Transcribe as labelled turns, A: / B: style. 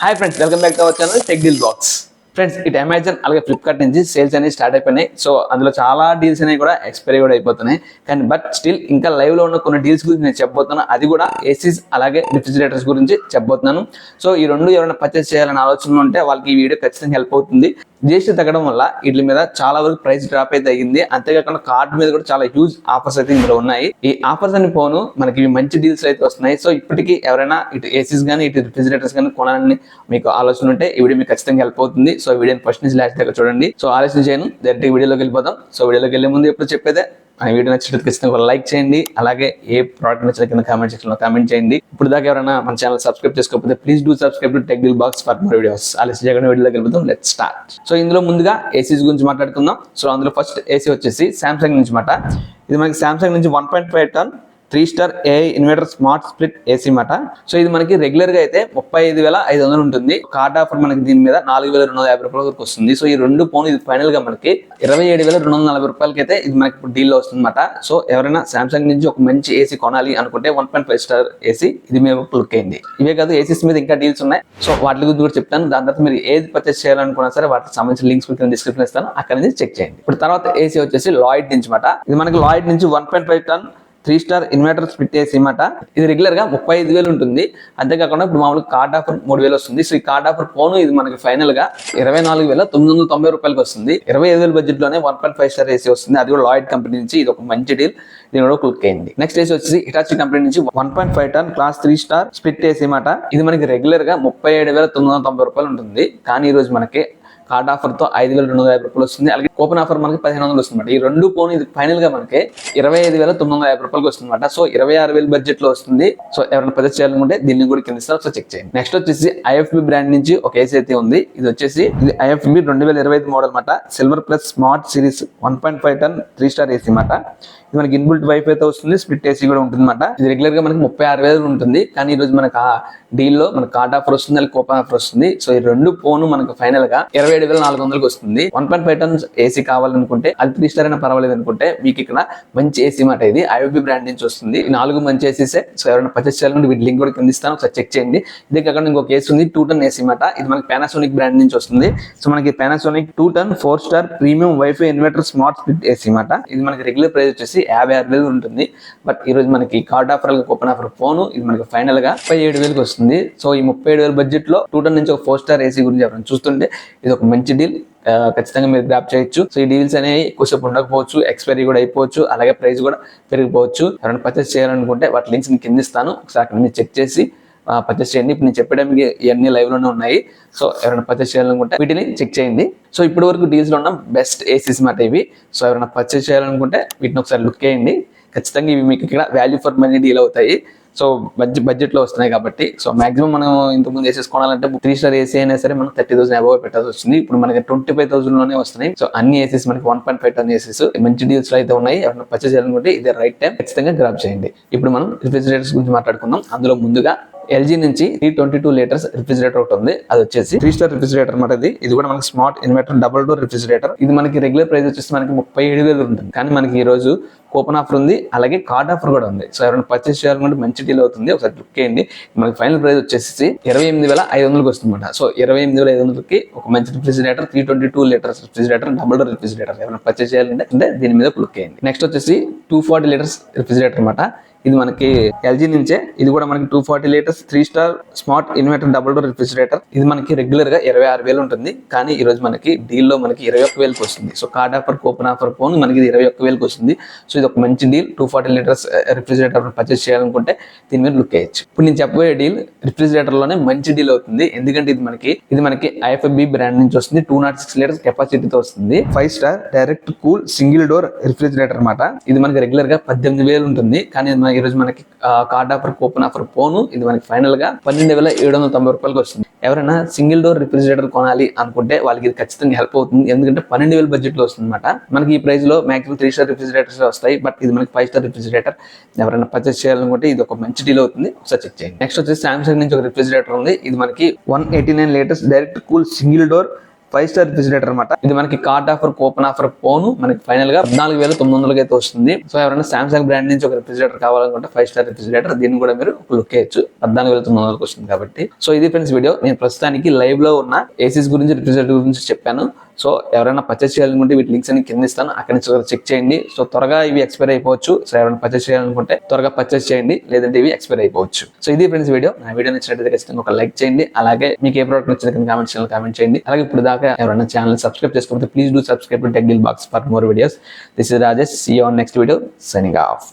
A: Hi friends, welcome back to our channel tech deal box. Friends, ఇటు Amazon అలాగే Flipkart నుంచి sales అనేవి start అయిపోయినాయి. సో అందులో చాలా డీల్స్ అనేవి కూడా ఎక్స్పైరీ కూడా అయిపోతున్నాయి. కానీ బట్ స్టిల్ ఇంకా లైవ్ లో ఉన్న కొన్ని డీల్స్ గురించి నేను చెప్పబోతున్నాను. అది కూడా ఏసీస్ అలాగే రిఫ్రిజిరేటర్స్ గురించి చెప్పబోతున్నాను. సో ఈ రెండు ఎవరైనా పర్చేస్ చేయాలని ఆలోచన ఉంటే వాళ్ళకి ఈ వీడియో ఖచ్చితంగా హెల్ప్ అవుతుంది. జిఎస్టీ తగ్గడం వల్ల వీటి మీద చాలా వరకు ప్రైస్ డ్రాప్ అయితే అయ్యింది. అంతేకాకుండా కార్డ్ మీద కూడా చాలా హ్యూజ్ ఆఫర్స్ అయితే ఇందులో ఉన్నాయి. ఈ ఆఫర్స్ అని పోను మనకి ఇవి మంచి డీల్స్ అయితే వస్తున్నాయి. సో ఇప్పటికీ ఎవరైనా ఇటు ఏసీస్ కానీ ఇటు రిఫ్రిజిరేటర్స్ కానీ కొనాలని మీకు ఆలోచన ఉంటే ఈ వీడియో మీకు ఖచ్చితంగా హెల్ప్ అవుతుంది. సో వీడియోని ఫస్ట్ నుంచి లాస్ట్ దాకా చూడండి. సో ఆలోచన చేయను, డైరెక్ట్ వీడియోలోకి వెళ్ళిపోతాం. సో వీడియోలోకి వెళ్ళే ముందు ఎప్పుడు చెప్పేదే, ఆ వీడియో నచ్చినట్టు ఖచ్చితంగా లైక్ చేయండి. అలాగే ఏ ప్రోడక్ట్ నచ్చిన కింద కామెంట్ సెక్షన్ లో కామెంట్ చేయండి. ఇప్పుడు దాకా ఎవరైనా మన ఛానల్ సబ్స్క్రైబ్ చేసుకోకపోతే please do subscribe to tech deal box for more videos. ఆలస్యం చేయకుండా వీడియోలోకి వెళ్ళిపోతాం. Let's start. సో ఇందులో ముందుగా ఏసీస్ గురించి మాట్లాడుకుందాం. సో అందులో ఫస్ట్ ఏసీ వచ్చేసి సామ్సంగ్ నుంచి మాట. ఇది మనకి సామ్సంగ్ నుంచి 1.5 టన్ 3 star AI inverter smart split AC మాట. సో ఇది మనకి రెగ్యులర్ గా అయితే 35,500 ఉంటుంది. కార్డ్ ఆఫర్ మనకి దీని మీద 4,250 రూపాయల వరకు వస్తుంది. సో ఈ రెండు ఫోన్ ఇది ఫైనల్ గా మనకి 27,240 రూపాయలకి అయితే ఇది మనకి ఇప్పుడు డీల్ లో వస్తుంది అనమాట. సో ఎవరైనా సామ్సంగ్ నుంచి ఒక మంచి ఏసీ కొనాలి అనుకుంటే 1.5 స్టార్ ఏసీ ఇది మీరు లుక్ అయింది. ఇవే కాదు, ఏసీస్ మీద ఇంకా డీల్స్ ఉన్నాయి. సో వాటి గురించి కూడా చెప్తాను. దాని తర్వాత మీరు ఏది పర్చేస్ చేయాలనుకున్నా సరే వాటికి సంబంధించిన లింక్స్ మీకు డిస్క్రిప్షన్ ఇస్తాను, అక్కడ నుంచి చెక్ చేయండి. ఇప్పుడు తర్వాత ఏసీ వచ్చేసి లాయిడ్ నుంచి మాట. ఇది మనకి లాయిడ్ నుంచి 1.5 టన్ 3 స్టార్ ఇన్వర్టర్ స్ప్లిట్ ఏసీ మాట. ఇది రెగ్యులర్ గా 35,000 ఉంటుంది. అంతేకాకుండా ఇప్పుడు మామూలుగా కార్డ్ ఆఫర్ 3,000 వస్తుంది. సో ఈ కార్డ్ ఆఫర్ ఫోన్ ఇది మనకి ఫైనల్ గా 24,990 రూపాయలకి వస్తుంది. 25,000 బడ్జెట్ లోనే 1.5 స్టార్ ఏసీ వస్తుంది. అది కూడా లాయిడ్ కంపెనీ నుంచి. ఇది ఒక మంచి డీల్, దీని కూడా క్లిక్ అయింది. నెక్స్ట్ ఏసీ వచ్చేసి హిటాచి కంపెనీ నుంచి 1.5 టన్ క్లాస్ 3 స్టార్ స్ప్లిట్ ఏసీ మాట. ఇది మనకి రెగ్యులర్ గా 37,990 రూపాయలు ఉంటుంది. కానీ ఈ రోజు మనకి కార్డ్ ఆఫర్ తో 5,250 రూపాయలు వస్తుంది. అలాగే కూపన్ ఆఫర్ మనకి 1,500 వస్తుంది. ఈ రెండు ఫోన్ ఇది ఫైనల్ గా మనకి 25,950 రూపాయలకి వస్తుంది. సో 26,000 బడ్జెట్ లో వస్తుంది. సో ఎవరైనా పర్చేస్ చేయాలనుకుంటే దీన్ని కూడా కింద ఇస్తారు. సో చెక్ చేయండి. నెక్స్ట్ వచ్చేసి ఐఎఫ్బి బ్రాండ్ నుంచి ఒక ఏసీ అయితే ఉంది. ఇది వచ్చేసి ఇది ఐఎఫ్బి 2025 మోడల్ మాట. సిల్వర్ ప్లస్ స్మార్ట్ సిరీస్ 1.5 టన్ 3 స్టార్ ఏసీ మాట. ఇది మనకి ఇన్బుల్ట్ వైఫై అయితే వస్తుంది. స్ప్లిట్ ఏసీ కూడా ఉంటుంది అనమాట. ఇది రెగ్యులర్ గా మనకి 36,000 ఉంటుంది. కానీ ఈ రోజు మనకి ఆ డీల్ లో మనకి కార్డ్ ఆఫర్ వస్తుంది, అలాగే కూపన్ ఆఫర్ వస్తుంది. సో ఈ రెండు ఫోన్ మనకి ఫైనల్ గా 27,400కి వస్తుంది. 1.5 టన్ ఏసీ కావాలనుకుంటే అది 3 స్టార్ అయినా పర్వాలేదు అనుకుంటే మీకు ఇక్కడ మంచి ఏసీ మాట. ఇది ఐఎఫ్బి బ్రాండ్ నుంచి వస్తుంది. ఈ 4 మంచి ఏసీసే. సో ఎవరైనా పర్చేస్ చేయాలంటే వీటి లింక్ కూడా కింద ఇస్తాను, ఒకసారి చెక్ చేయండి. ఇదే కాకుండా ఇంకొక ఏసీ ఉంది, 2 టన్ ఏసీ మాట. ఇది మనకి పానాసోనిక్ బ్రాండ్ నుంచి వస్తుంది. సో మనకి పానాసోనిక్ 2 టన్ 4 star premium wifi inverter smart split AC మాట. ఇది మనకి రెగ్యులర్ ప్రైస్ వచ్చేసి 56,000 ఉంటుంది. బట్ ఈ రోజు మనకి card offer coupon offer phone ఇది మనకి ఫైనల్ గా 37,000కి వస్తుంది. సో ఈ 37,000 బడ్జెట్ లో 2 టన్ నుంచి ఒక 4 స్టార్ ఏసీ గురించి ఎవరైనా చూస్తుంటే ఇది ఒక మంచి డీల్. ఖచ్చితంగా మీరు గ్రాప్ చేయొచ్చు. సో ఈ డీల్స్ అనేవి ఎక్కువసేపు ఉండకపోవచ్చు, ఎక్స్పైరీ కూడా అయిపోవచ్చు, అలాగే ప్రైస్ కూడా పెరిగిపోవచ్చు. ఎవరైనా పర్చేస్ చేయాలనుకుంటే వాటి లింక్స్ కింద ఇస్తాను, ఒకసారి అక్కడ మీరు చెక్ చేసి పర్చేస్ చేయండి. ఇప్పుడు నేను చెప్పడానికి ఇవన్నీ లైవ్ లోనే ఉన్నాయి. సో ఎవరైనా పర్చేస్ చేయాలనుకుంటే వీటిని చెక్ చేయండి. సో ఇప్పటి వరకు డీల్స్ లో ఉన్న బెస్ట్ ఏసీస్ మాట ఇవి. సో ఎవరైనా పర్చేస్ చేయాలనుకుంటే వీటిని ఒకసారి లుక్ చేయండి. ఖచ్చితంగా ఇవి మీకు ఇక్కడ వాల్యూ ఫర్ మనీ డీల్ అవుతాయి. సో బడ్జెట్ లో వస్తున్నాయి కాబట్టి. సో మాక్సిమం మనం ఇంతకుముందు ఏసీస్ కొనాలంటే 3 స్టార్ ఏసీ అయినా సరే మనం 30,000 అబౌవ్ పెట్టాల్సి వస్తుంది. ఇప్పుడు మనకి 25,000 లోనే వస్తున్నాయి. సో అన్ని ఏసీస్ మనకి 1.5 టన్ ఏసీస్ మంచి డీల్స్ లో అయితే ఉన్నాయి. ఎవరైనా పర్చేస్ చేయాలనుకుంటే ఇదే రైట్ టైం, ఖచ్చితంగా గ్రాప్ చేయండి. ఇప్పుడు మనం రిఫ్రిజిరేటర్స్ గురించి మాట్లాడుకుందాం. అందులో ముందుగా ఎల్జీ నుంచి 322 లీటర్స్ రిఫ్రిజిరేటర్ ఒకటి ఉంది. అది వచ్చేసి 3 స్టార్ రిఫ్రిజిరేటర్ అనమాట. ఇది కూడా మనకి smart inverter double door refrigerator. ఇది మనకి రెగ్యులర్ ప్రైస్ వచ్చేసి మనకి 37,000 ఉంటుంది. కానీ మనకి ఈ రోజు కూపన్ ఆఫర్ ఉంది, అలాగే కార్డ్ ఆఫర్ కూడా ఉంది. సో ఎవరైనా పర్చేస్ చేయాలనుకుంటే మంచి డీల్ అవుతుంది, ఒకసారి క్లిక్ చేయండి. మనకి ఫైనల్ ప్రైస్ వచ్చేసి 28,500కి వస్తుందన్నమాట. సో 28,500కి ఒక మంచి refrigerator 322 litres refrigerator double door refrigerator ఎవరైనా పర్చేస్ చేయాలంటే దీని మీద క్లిక్ చేయండి. నెక్స్ట్ వచ్చేసి 240 లీటర్స్ రిఫ్రిజిరేటర్ అనమాట. ఇది మనకి ఎల్జీ నుంచే. ఇది కూడా మనకి 240 litres 3 star smart inverter double door refrigerator. ఇది మనకి రెగ్యులర్ గా 26,000 ఉంటుంది. కానీ ఈ రోజు మనకి డీల్ లో మనకి 21,000కి వస్తుంది. So card offer coupon offer phone మనకి 21,000కి వస్తుంది. సో ఇది ఒక మంచి డీల్. 240 లీటర్స్ రిఫ్రిజిరేటర్ పర్చేస్ చేయాలనుకుంటే దీని మీద లుక్ చేయొచ్చు. ఇప్పుడు నేను చెప్పబోయే డీల్ రిఫ్రిజిరేటర్ లోనే మంచి డీల్ అవుతుంది. ఎందుకంటే ఇది మనకి ఐఎఫ్బి బ్రాండ్ నుంచి వస్తుంది. 206 లీటర్స్ కెపాసిటీతో వస్తుంది. 5 star direct cool single door refrigerator అనమాట. ఇది మనకి రెగ్యులర్ గా 18,000 ఉంటుంది. కానీ ఈ రోజు మనకి card offer coupon offer phone ఇది మనకి ఫైనల్ గా 12,790 రూపాయలకి వస్తుంది. ఎవరైనా సింగిల్ డోర్ రిఫ్రిజిరేటర్ కొనాలి అనుకుంటే వాళ్ళకి ఇది ఖచ్చితంగా హెల్ప్ అవుతుంది. ఎందుకంటే 12,000 బడ్జెట్ లో వస్తుంది అనమాట. మనకి ఈ ప్రైస్ లో మాక్సిమం 3 స్టార్ రిఫ్రిజిరేటర్స్ వస్తాయి. బట్ ఇది మనకి 5 స్టార్ రిఫ్రిజిరేటర్. ఎవరైనా పర్చేస్ చేయాలనుకుంటే ఇది ఒక మంచి డీల్ అవుతుంది, ఒకసారి చెక్ చేయండి. నెక్స్ట్ వచ్చేసి సామ్సంగ్ నుంచి ఒక రిఫ్రిజిరేటర్ ఉంది. ఇది మనకి 189 litres direct cool single door 5 star refrigerator అనమాట. ఇది మనకి కార్డ్ ఆఫర్ కూపన్ ఆఫర్ పోను మనకి ఫైనల్ గా 14,900 అయితే వస్తుంది. సో ఎవరైనా సామ్సంగ్ బ్రాండ్ నుంచి ఒక రిఫ్రిజిరేటర్ కావాలనుకుంటే 5 స్టార్ రిఫ్రిజిరేటర్ దీన్ని కూడా మీరు లుక్ చేయొచ్చు. 14,900 వస్తుంది కాబట్టి. సో ఇది ఫ్రెండ్స్ వీడియో. నేను ప్రస్తుతానికి లైవ్ లో ఉన్న ఏసీస్ గురించి రిఫ్రిజిరేటర్ గురించి చెప్పాను. సో ఎవరైనా పర్చేస్ చేయాలనుకుంటే వీటి లింక్స్ అని కింద ఇస్తాను, అక్కడి నుంచి చెక్ చేయండి. సో త్వరగా ఇవి ఎక్స్పైర్ అయిపోవచ్చు. సో ఎవరైనా పర్చేస్ చేయాలనుకుంటే త్వరగా పర్చేస్ చేయండి, లేదంటే ఇవి ఎక్స్పైర్ అయిపోవచ్చు. సో ఇది ఫ్రెండ్స్ వీడియో. నా వీడియో నచ్చినట్లయితే ఖచ్చితంగా ఒక లైక్ చేయండి. అలాగే మీకు ఏ ప్రోడక్ట్ నచ్చింది కామెంట్ చేయండి. అలాగే ఇప్పుడు దాకా ఎవరైనా ఛానల్ సబ్స్క్రైబ్ చేసుకోకపోతే please do subscribe to tech deal box for more videos. This is Rajesh. See you on next video. Signing of.